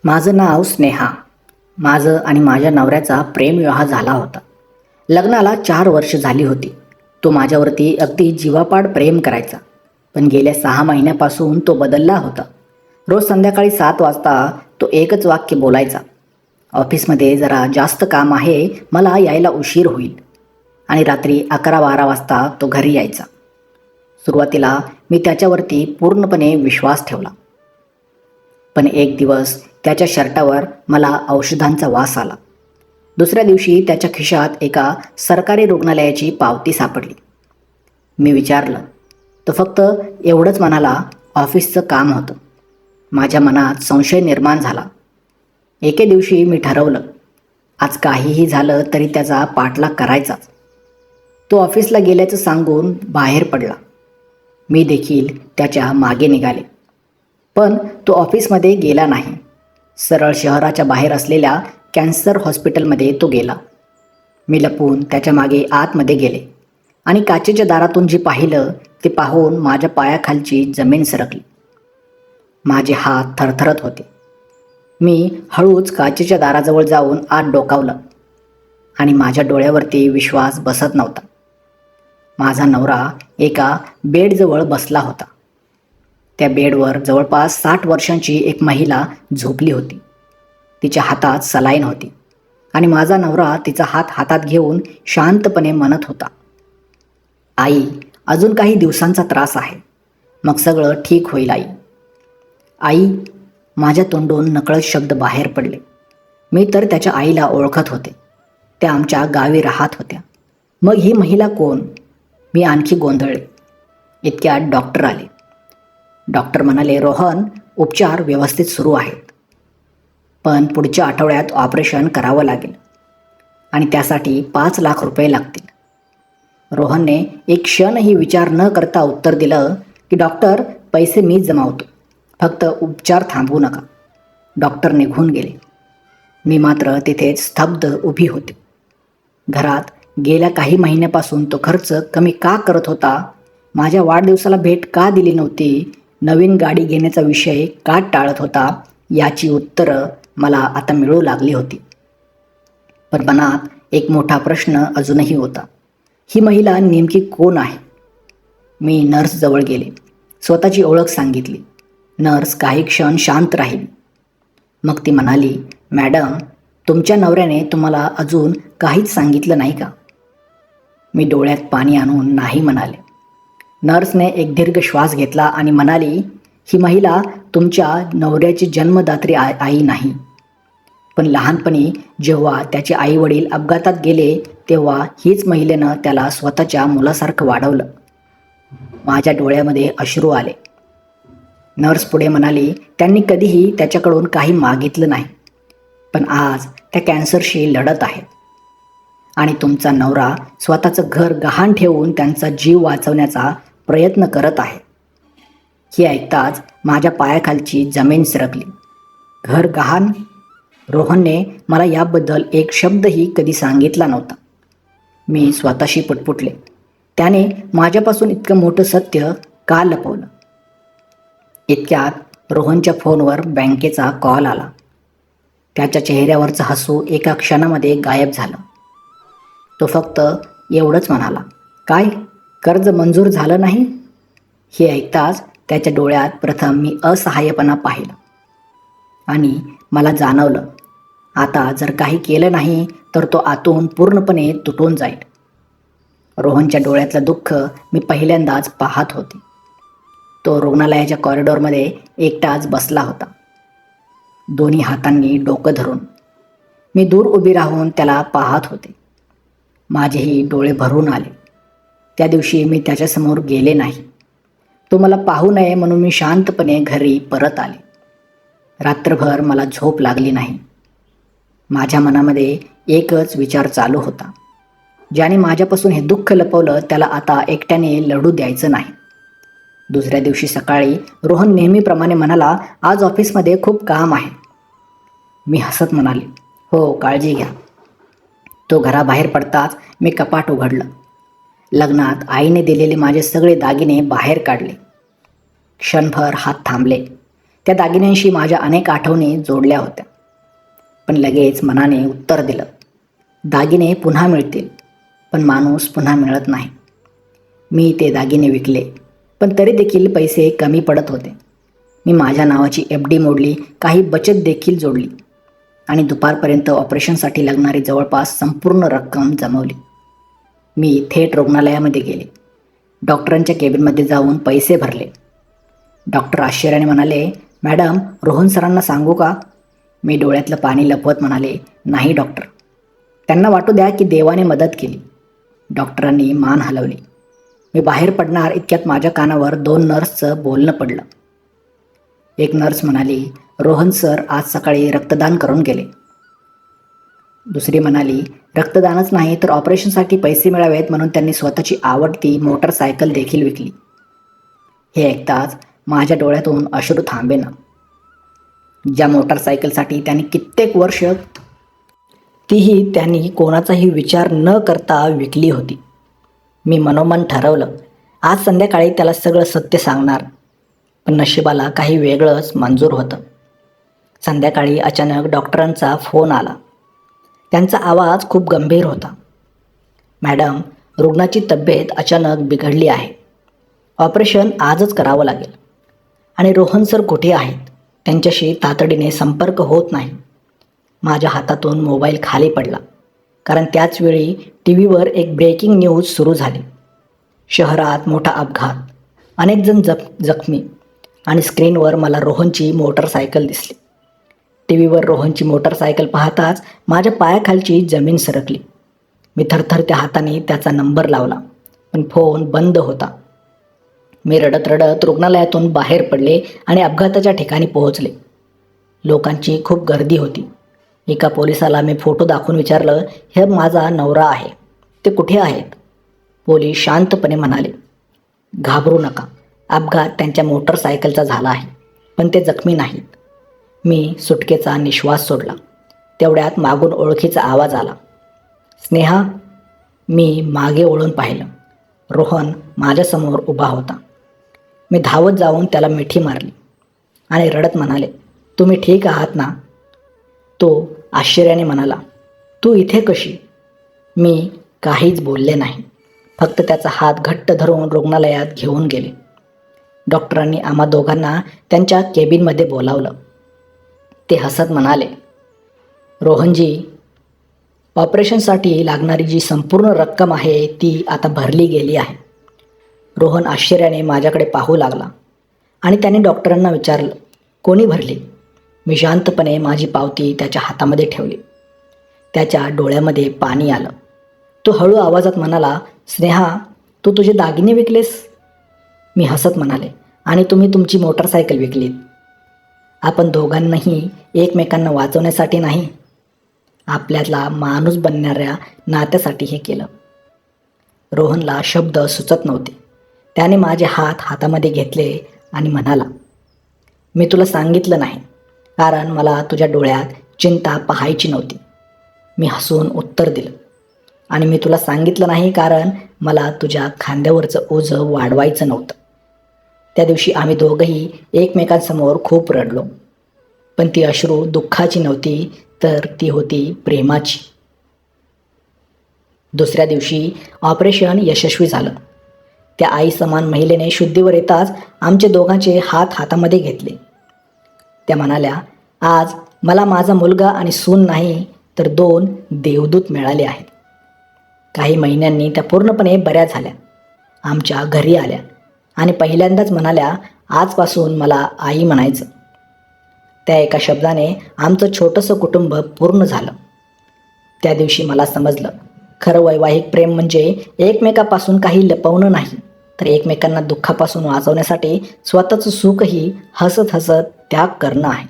माझं नाव स्नेहा. माझं आणि माझ्या नवऱ्याचा प्रेमविवाह झाला होता. लग्नाला 4 वर्ष झाली होती. तो माझ्यावरती अगदी जीवापाड प्रेम करायचा. पण गेल्या 6 महिन्यापासून तो बदलला होता. रोज संध्याकाळी 7 वाजता तो एकच वाक्य बोलायचा, ऑफिसमध्ये जरा जास्त काम आहे, मला यायला उशीर होईल. आणि रात्री 11-12 वाजता तो घरी यायचा. सुरुवातीला मी त्याच्यावरती पूर्णपणे विश्वास ठेवला. पण एक दिवस त्याच्या शर्टावर मला औषधांचा वास आला. दुसऱ्या दिवशी त्याच्या खिशात एका सरकारी रुग्णालयाची पावती सापडली. मी विचारलं. तो फक्त एवढंच म्हणाला, ऑफिसचं काम होतं. माझ्या मनात संशय निर्माण झाला. एके दिवशी मी ठरवलं, आज काहीही झालं तरी त्याचा पाठलाग करायचाच. तो ऑफिसला गेल्याचं सांगून बाहेर पडला. मी देखील त्याच्या मागे निघाले. पण तो ऑफिसमध्ये गेला नाही. सरळ शहराच्या बाहेर असलेल्या कॅन्सर हॉस्पिटलमध्ये तो गेला. मी लपून त्याच्या मागे आतमध्ये गेले आणि काचेच्या दारातून जे पाहिलं ते पाहून माझ्या पायाखालची जमीन सरकली. माझे हात थरथरत होते. मी हळूच काचेच्या दाराजवळ जाऊन आत डोकावलं आणि माझ्या डोळ्यावरती विश्वास बसत नव्हता. माझा नवरा एका बेडजवळ बसला होता. त्या बेडवर जवळपास 60 वर्षांची एक महिला झोपली होती. तिच्या हातात सलाईन होती आणि माझा नवरा तिचा हात हातात घेऊन शांतपणे म्हणत होता, आई, अजून काही दिवसांचा त्रास आहे, मग सगळं ठीक होईल आई. आई, माझ्या तोंडून नकळत शब्द बाहेर पडले. मी तर त्याच्या आईला ओळखत होते. त्या आमच्या गावी राहत होत्या. मग ही महिला कोण? मी आणखी गोंधळले. इतक्यात डॉक्टर आले. डॉक्टर म्हणाले, रोहन, उपचार व्यवस्थित सुरू आहेत, पण पुढच्या आठवड्यात ऑपरेशन करावं लागेल आणि त्यासाठी 5 लाख रुपये लागतील. रोहनने एक क्षणही विचार न करता उत्तर दिलं की डॉक्टर, पैसे मीच जमावतो, फक्त उपचार थांबवू नका. डॉक्टर निघून गेले. मी मात्र तिथेच स्तब्ध उभी होते. घरात गेल्या काही महिन्यापासून तो खर्च कमी का करत होता? माझ्या वाढदिवसाला भेट का दिली नव्हती? नवीन गाडी घेण्याचा विषय का टाळत होता? याची उत्तरं मला आता मिळू लागली होती. पण मनात एक मोठा प्रश्न अजूनही होता. ही महिला नेमकी कोण आहे? मी नर्सजवळ गेले. स्वतःची ओळख सांगितली. नर्स काही क्षण शांत राहिली. मग ती म्हणाली, मॅडम, तुमच्या नवऱ्याने तुम्हाला अजून काहीच सांगितलं नाही का? मी डोळ्यात पाणी आणून नाही म्हणाले. नर्सने एक दीर्घ श्वास घेतला आणि म्हणाली, ही महिला तुमच्या नवऱ्याची जन्मदात्री आई नाही. पण लहानपणी जेव्हा त्याचे आईवडील अपघातात गेले तेव्हा हीच महिलेनं त्याला स्वतःच्या मुलासारखं वाढवलं. माझ्या डोळ्यामध्ये अश्रू आले. नर्स पुढे म्हणाली, त्यांनी कधीही त्याच्याकडून काही मागितलं नाही, पण आज त्या कॅन्सरशी लढत आहेत आणि तुमचा नवरा स्वतःचं घर गहाण ठेवून त्यांचा जीव वाचवण्याचा प्रयत्न करत आहे. हे ऐकताच माझ्या पायाखालची जमीन सरकली. घर गहाण? रोहनने मला याबद्दल एक शब्दही कधी सांगितला नव्हता. मी स्वतःशी पुटपुटले, त्याने माझ्यापासून इतकं मोठं सत्य का लपवलं? इतक्यात रोहनच्या फोनवर बँकेचा कॉल आला. त्याच्या चेहऱ्यावरचं हसू एका क्षणामध्ये गायब झालं. तो फक्त एवढंच म्हणाला, काय, कर्ज मंजूर झालं नाही? हे ऐकताच त्याच्या डोळ्यात प्रथम मी असहाय्यपणा पाहिला आणि मला जाणवलं, आता जर काही केलं नाही तर तो आतून पूर्णपणे तुटून जाईल. रोहनच्या डोळ्यातलं दुःख मी पहिल्यांदाच पाहत होते. तो रुग्णालयाच्या कॉरिडॉरमध्ये एकटाच बसला होता, दोन्ही हातांनी डोकं धरून. मी दूर उभी राहून त्याला पाहत होते. माझेही डोळे भरून आले. त्या दिवशी मी त्याच्यासमोर गेले नाही. तो मला पाहू नये म्हणून मी शांतपणे घरी परत आले. रात्रभर मला झोप लागली नाही. माझ्या मनामध्ये एकच विचार चालू होता, ज्याने माझ्यापासून हे दुःख लपवलं त्याला आता एकट्याने लढू द्यायचं नाही. दुसऱ्या दिवशी सकाळी रोहन नेहमीप्रमाणे म्हणाला, आज ऑफिसमध्ये खूप काम आहे. मी हसत म्हणाले, हो, काळजी घ्या. तो घराबाहेर पडताच मी कपाट उघडलं. लग्नात आईने दिलेले माझे सगळे दागिने बाहेर काढले. क्षणभर हात थांबले. त्या दागिन्यांशी माझ्या अनेक आठवणी जोडल्या होत्या. पण लगेच मनाने उत्तर दिलं, दागिने पुन्हा मिळतील, पण माणूस पुन्हा मिळत नाही. मी ते दागिने विकले, पण तरी देखील पैसे कमी पडत होते. मी माझ्या नावाची FD मोडली, काही बचत देखील जोडली आणि दुपारपर्यंत ऑपरेशनसाठी लागणारी जवळपास संपूर्ण रक्कम जमवली. मी थेट रुग्णालयामध्ये गेले. डॉक्टरांच्या केबिनमध्ये जाऊन पैसे भरले. डॉक्टर आश्चर्याने म्हणाले, मॅडम, रोहन सरांना सांगू का? मी डोळ्यातलं पाणी लपवत म्हणाले, नाही डॉक्टर, त्यांना वाटू द्या की देवाने मदत केली. डॉक्टरांनी मान हलवली. मी बाहेर पडणार इतक्यात माझ्या कानावर 2 नर्सचं बोलणं पडलं. एक नर्स म्हणाली, रोहन सर आज सकाळी रक्तदान करून गेले. दुसरी म्हणाली, रक्तदानच नाही तर ऑपरेशनसाठी पैसे मिळावेत म्हणून त्यांनी स्वतःची आवडती मोटरसायकल देखील विकली. हे ऐकताच माझ्या डोळ्यातून अश्रू थांबेना. ज्या मोटरसायकलसाठी त्यांनी कित्येक वर्ष, तीही त्यांनी कोणाचाही विचार न करता विकली होती. मी मनोमन ठरवलं, आज संध्याकाळी त्याला सगळं सत्य सांगणार. पण नशिबाला काही वेगळंच मंजूर होतं. संध्याकाळी अचानक डॉक्टरांचा फोन आला. त्यांचा आवाज खूप गंभीर होता. मॅडम, रुग्णाची तब्येत अचानक बिघडली आहे. ऑपरेशन आजच करावं लागेल. आणि रोहन सर कुठे आहेत? त्यांच्याशी तातडीने संपर्क होत नाही. माझ्या हातातून मोबाईल खाली पडला, कारण त्याच वेळी TV वर एक ब्रेकिंग न्यूज सुरू झाली. शहरात मोठा अपघात, अनेक जण जखमी आणि स्क्रीनवर मला रोहनची मोटरसायकल दिसली. TV वर रोहनची मोटरसायकल पाहताच माझ्या पायाखालची जमीन सरकली. मी थरथरत्या हाताने त्याचा नंबर लावला, पण फोन बंद होता. मी रडत रडत रुग्णालयातून बाहेर पडले आणि अपघाताच्या ठिकाणी पोहोचले. लोकांची खूप गर्दी होती. एका पोलिसाला मी फोटो दाखवून विचारलं, हे माझा नवरा आहे, ते कुठे आहेत? पोलीस शांतपणे म्हणाले, घाबरू नका, अपघात त्यांच्या मोटरसायकलचा झाला आहे, पण ते जखमी नाहीत. मी सुटकेचा निश्वास सोडला. तेवढ्यात मागून ओळखीचा आवाज आला, स्नेहा. मी मागे वळून पाहिलं. रोहन माझ्यासमोर उभा होता. मी धावत जाऊन त्याला मिठी मारली आणि रडत म्हणाले, तुम्ही ठीक आहात ना? तो आश्चर्याने म्हणाला, तू इथे कशी? मी काहीच बोलले नाही, फक्त त्याचा हात घट्ट धरून रुग्णालयात घेऊन गेले. डॉक्टरांनी आम्हा दोघांना त्यांच्या केबिनमध्ये बोलावलं. ते हसत म्हणाले, रोहनजी, ऑपरेशनसाठी लागणारी जी संपूर्ण रक्कम आहे ती आता भरली गेली आहे. रोहन आश्चर्याने माझ्याकडे पाहू लागला आणि त्याने डॉक्टरांना विचारलं, कोणी भरली? मी शांतपणे माझी पावती त्याच्या हातामध्ये ठेवली. त्याच्या डोळ्यामध्ये पाणी आलं. तो हळू आवाजात म्हणाला, स्नेहा, तू तुझे दागिने विकलेस? मी हसत म्हणाले, आणि तुम्ही तुमची मोटरसायकल विकलीत. आपण दोघांनाही एकमेकांना वाचवण्यासाठी नाही, आपल्यातला माणूस बनणाऱ्या नात्यासाठी हे केलं. रोहनला शब्द सुचत नव्हते. त्याने माझे हात हातामध्ये घेतले आणि म्हणाला, मी तुला सांगितलं नाही, कारण मला तुझ्या डोळ्यात चिंता पाहायची नव्हती. मी हसून उत्तर दिलं, आणि मी तुला सांगितलं नाही कारण मला तुझ्या खांद्यावरचं ओझं वाढवायचं नव्हतं. त्या दिवशी आम्ही दोघंही एकमेकांसमोर खूप रडलो, पण ती अश्रू दुःखाची नव्हती, तर ती होती प्रेमाची. दुसऱ्या दिवशी ऑपरेशन यशस्वी झालं. त्या आई समान महिलेने शुद्धीवर येताच आमचे दोघांचे हात हातामध्ये घेतले. त्या म्हणाल्या, आज मला माझा मुलगा आणि सून नाही तर 2 देवदूत मिळाले आहेत. काही महिन्यांनी त्या पूर्णपणे बऱ्या झाल्या, आमच्या घरी आल्या आणि पहिल्यांदाच म्हणाल्या, आजपासून मला आई म्हणायचं. त्या एका शब्दाने आमचं छोटंसं कुटुंब पूर्ण झालं. त्या दिवशी मला समजलं, खरं वैवाहिक प्रेम म्हणजे एकमेकापासून काही लपवणं नाही, तर एकमेकांना दुःखापासून वाचवण्यासाठी स्वतःचं सुखही हसत हसत त्याग करणं आहे.